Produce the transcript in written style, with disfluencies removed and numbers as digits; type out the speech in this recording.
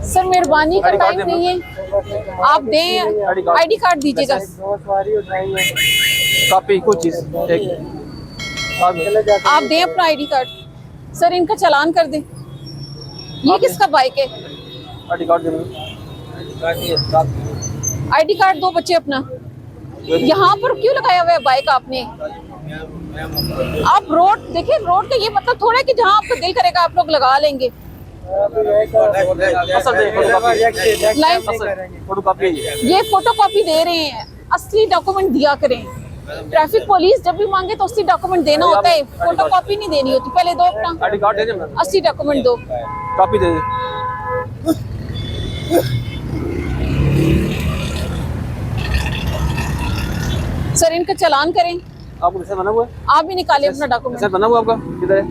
Sir मेहरबानी का time नहीं है, आप दें आईडी कार्ड दीजिएगा। कॉपी कुछ चीज एक आप दें अपना आईडी कार्ड। सर इनका चालान कर दें। ये किसका बाइक है? आईडी कार्ड आईडी कार्ड दो बच्चे अपना। यहाँ पर क्यों लगाया हुआ है बाइक आपने? आप रोड देखिए, रोड का ये मतलब थोड़ा है कि जहाँ आपको दिल करेगा आप लोग लगा लेंगे। ये फोटो कॉपी दे रहे हैं, असली डॉक्यूमेंट दिया करें। ट्रैफिक पुलिस जब भी मांगे तो असली डॉक्यूमेंट देना होता है, फोटो कॉपी नहीं देनी होती। पहले दो अपना आईडी कार्ड दे दे, असली डॉक्यूमेंट दो। कॉपी दे दे। सर इनका चालान करें। आपको कैसे बना हुआ है? आप भी निकालें अपना डॉक्यूमेंट। कैसे बना हुआ आपका किधर है?